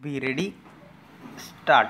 Be ready? Start.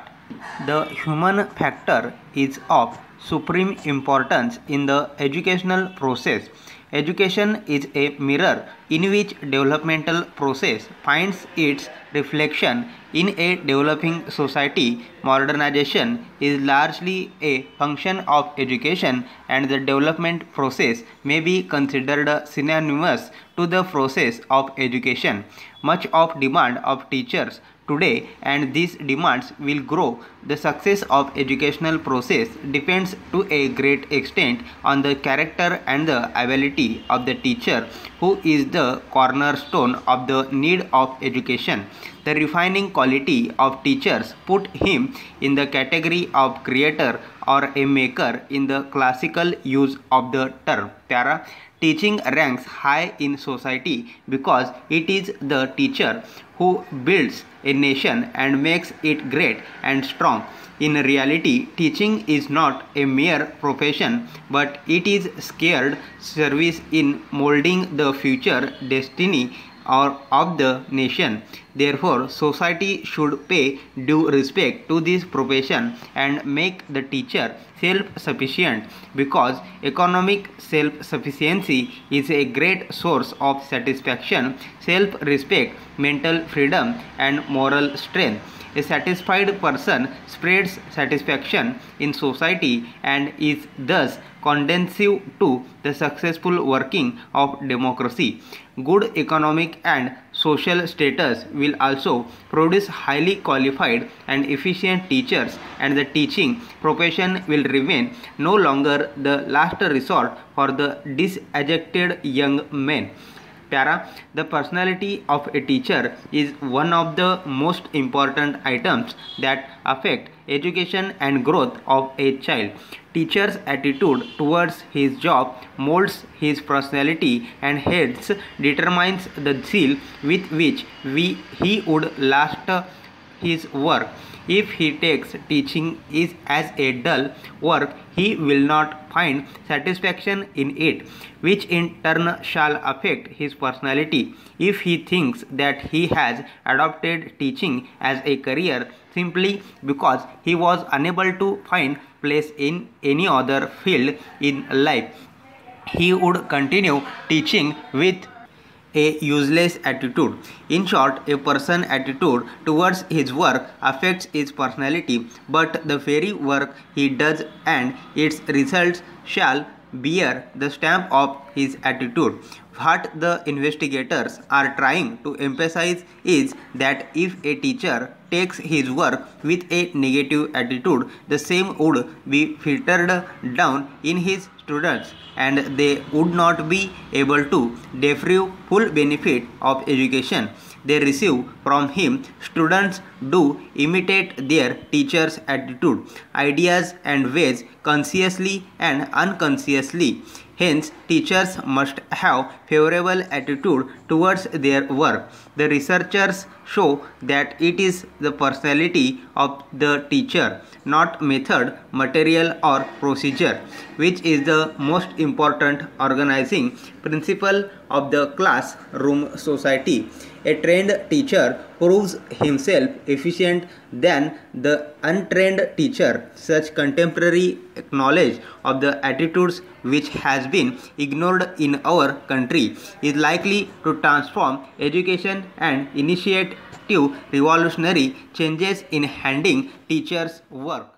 The human factor is of supreme importance in the educational process. Education is a mirror in which developmental process finds its reflection in a developing society. Modernization is largely a function of education, and the development process may be considered synonymous to the process of education. Much of demand of teachers today, and these demands will grow. The success of educational process depends to a great extent on the character and the ability of the teacher, who is the cornerstone of the need of education. The refining quality of teachers put him in the category of creator or a maker in the classical use of the term. Para. Teaching ranks high in society because it is the teacher who builds a nation and makes it great and strong. In reality, teaching is not a mere profession, but it is scared service in molding the future destiny or of the nation. Therefore, society should pay due respect to this profession and make the teacher self-sufficient, because economic self-sufficiency is a great source of satisfaction, self-respect, mental freedom, and moral strength. A satisfied person spreads satisfaction in society and is thus conducive to the successful working of democracy. Good economic and social status will also produce highly qualified and efficient teachers, and the teaching profession will remain no longer the last resort for the disaffected young men. Para. The personality of a teacher is one of the most important items that affect education and growth of a child. Teacher's attitude towards his job molds his personality, and hence determines the zeal with which he would last his work. If he takes teaching is as a dull work, he will not find satisfaction in it, which in turn shall affect his personality. If he thinks that he has adopted teaching as a career simply because he was unable to find place in any other field in life, he would continue teaching with a useless attitude. In short, a person's attitude towards his work affects his personality, but the very work he does and its results shall bear the stamp of his attitude. What the investigators are trying to emphasize is that if a teacher takes his work with a negative attitude, the same would be filtered down in his students, and they would not be able to derive full benefit of education they receive from him. Students do imitate their teacher's attitude, ideas, and ways consciously and unconsciously. Hence, teachers must have favorable attitude towards their work. The researchers show that it is the personality of the teacher, not method, material, or procedure, which is the most important organizing principle of the classroom society. A trained teacher proves himself efficient than the untrained teacher. Such contemporary knowledge of the attitudes which has been ignored in our country is likely to transform education and initiate revolutionary changes in handling teachers' work.